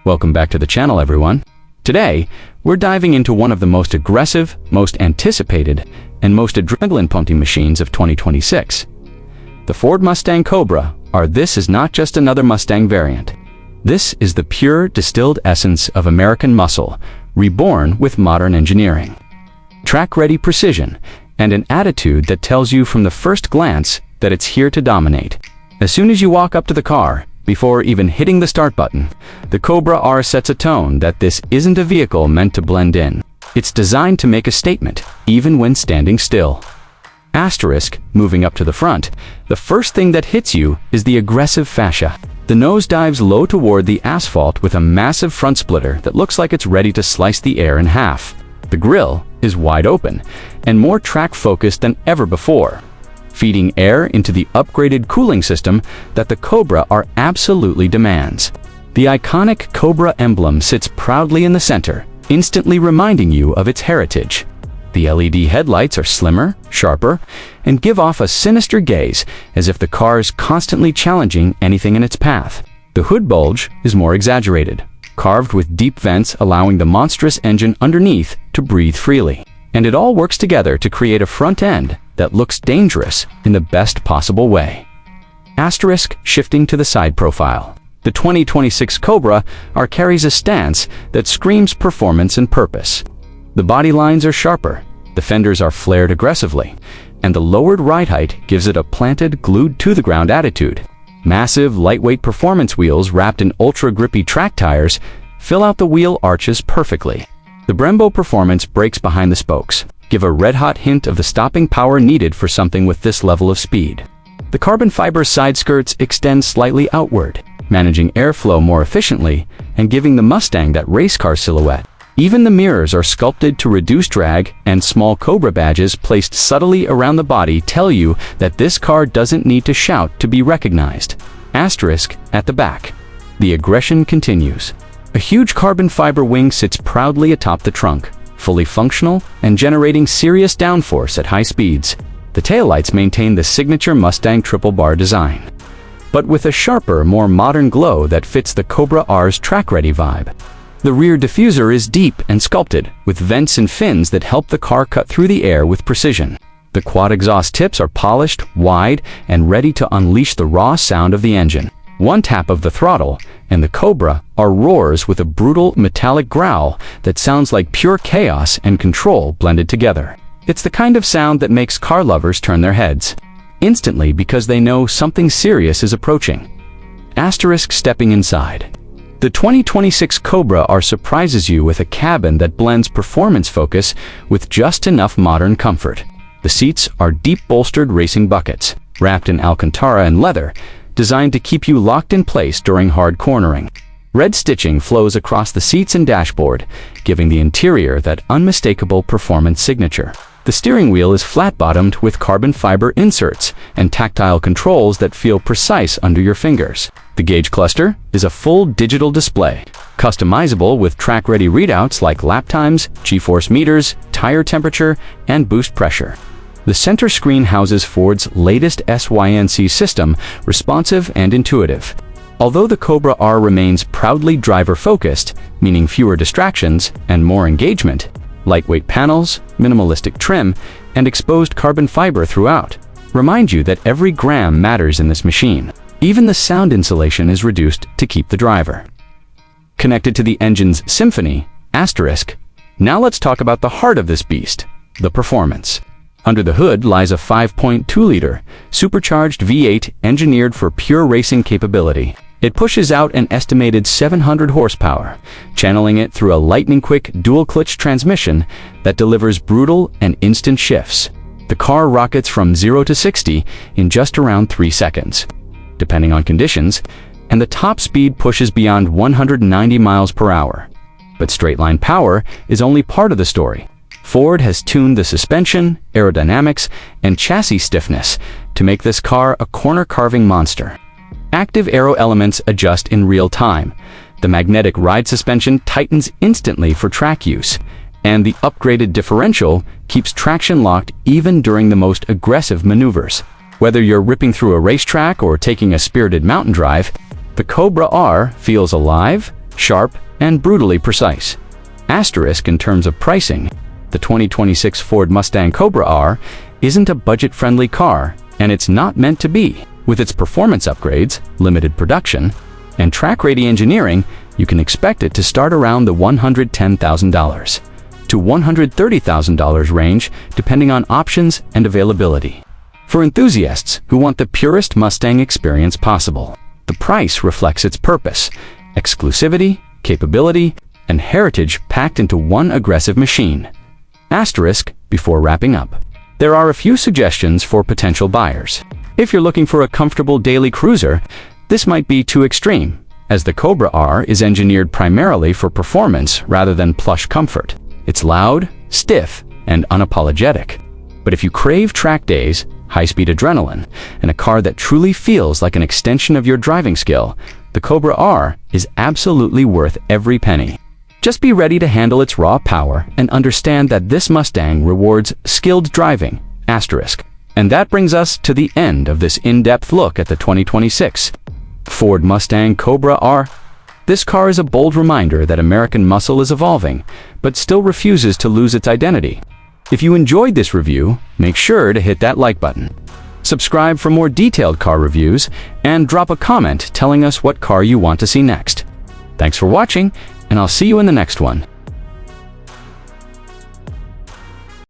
Welcome back to the channel, everyone. Today, we're diving into one of the most aggressive, most anticipated, and most adrenaline-pumping machines of 2026. The Ford Mustang Cobra R. This is not just another Mustang variant. This is the pure, distilled essence of American muscle, reborn with modern engineering. Track-ready precision, and an attitude that tells you from the first glance that it's here to dominate. As soon as you walk up to the car, before even hitting the start button, the Cobra R sets a tone that this isn't a vehicle meant to blend in. It's designed to make a statement, even when standing still. Asterisk, moving up to the front, the first thing that hits you is the aggressive fascia. The nose dives low toward the asphalt with a massive front splitter that looks like it's ready to slice the air in half. The grille is wide open, and more track-focused than ever before, feeding air into the upgraded cooling system that the Cobra R absolutely demands. The iconic Cobra emblem sits proudly in the center, instantly reminding you of its heritage. The LED headlights are slimmer, sharper, and give off a sinister gaze as if the car is constantly challenging anything in its path. The hood bulge is more exaggerated, carved with deep vents allowing the monstrous engine underneath to breathe freely. And it all works together to create a front end that looks dangerous in the best possible way. Asterisk, shifting to the side profile. The 2026 Cobra R carries a stance that screams performance and purpose. The body lines are sharper, the fenders are flared aggressively, and the lowered ride height gives it a planted, glued-to-the-ground attitude. Massive, lightweight performance wheels wrapped in ultra-grippy track tires fill out the wheel arches perfectly. The Brembo Performance brakes behind the spokes give a red-hot hint of the stopping power needed for something with this level of speed. The carbon fiber side skirts extend slightly outward, managing airflow more efficiently and giving the Mustang that race car silhouette. Even the mirrors are sculpted to reduce drag, and small Cobra badges placed subtly around the body tell you that this car doesn't need to shout to be recognized. Asterisk, at the back. The aggression continues. A huge carbon fiber wing sits proudly atop the trunk, fully functional and generating serious downforce at high speeds. The taillights maintain the signature Mustang triple bar design, but with a sharper, more modern glow that fits the Cobra R's track-ready vibe. The rear diffuser is deep and sculpted, with vents and fins that help the car cut through the air with precision. The quad exhaust tips are polished, wide, and ready to unleash the raw sound of the engine. One tap of the throttle, and the Cobra R roars with a brutal, metallic growl that sounds like pure chaos and control blended together. It's the kind of sound that makes car lovers turn their heads instantly because they know something serious is approaching. Asterisk, stepping inside. The 2026 Cobra R surprises you with a cabin that blends performance focus with just enough modern comfort. The seats are deep bolstered racing buckets, wrapped in Alcantara and leather, designed to keep you locked in place during hard cornering. Red stitching flows across the seats and dashboard, giving the interior that unmistakable performance signature. The steering wheel is flat-bottomed with carbon fiber inserts and tactile controls that feel precise under your fingers. The gauge cluster is a full digital display, customizable with track-ready readouts like lap times, G-force meters, tire temperature, and boost pressure. The center screen houses Ford's latest SYNC system, responsive and intuitive. Although the Cobra R remains proudly driver-focused, meaning fewer distractions and more engagement, lightweight panels, minimalistic trim, and exposed carbon fiber throughout remind you that every gram matters in this machine. Even the sound insulation is reduced to keep the driver connected to the engine's symphony. Asterisk. Now let's talk about the heart of this beast, the performance. Under the hood lies a 5.2-liter, supercharged V8 engineered for pure racing capability. It pushes out an estimated 700 horsepower, channeling it through a lightning-quick dual-clutch transmission that delivers brutal and instant shifts. The car rockets from 0 to 60 in just around 3 seconds, depending on conditions, and the top speed pushes beyond 190 miles per hour. But straight-line power is only part of the story. Ford has tuned the suspension, aerodynamics, and chassis stiffness to make this car a corner-carving monster. Active aero elements adjust in real time. The magnetic ride suspension tightens instantly for track use, and the upgraded differential keeps traction locked even during the most aggressive maneuvers. Whether you're ripping through a racetrack or taking a spirited mountain drive, the Cobra R feels alive, sharp, and brutally precise. Asterisk in terms of pricing, the 2026 Ford Mustang Cobra R isn't a budget-friendly car, and it's not meant to be. With its performance upgrades, limited production, and track-ready engineering, you can expect it to start around the $110,000 to $130,000 range, depending on options and availability. For enthusiasts who want the purest Mustang experience possible, the price reflects its purpose: exclusivity, capability, and heritage packed into one aggressive machine. Asterisk before wrapping up, there are a few suggestions for potential buyers. If you're looking for a comfortable daily cruiser, this might be too extreme, as the Cobra R is engineered primarily for performance rather than plush comfort. It's loud, stiff, and unapologetic. But if you crave track days, high-speed adrenaline, and a car that truly feels like an extension of your driving skill, the Cobra R is absolutely worth every penny. Just be ready to handle its raw power and understand that this Mustang rewards skilled driving. Asterisk. And that brings us to the end of this in-depth look at the 2026 Ford Mustang Cobra R. This car is a bold reminder that American muscle is evolving, but still refuses to lose its identity. If you enjoyed this review, make sure to hit that like button. Subscribe for more detailed car reviews, and drop a comment telling us what car you want to see next. Thanks for watching, and I'll see you in the next one.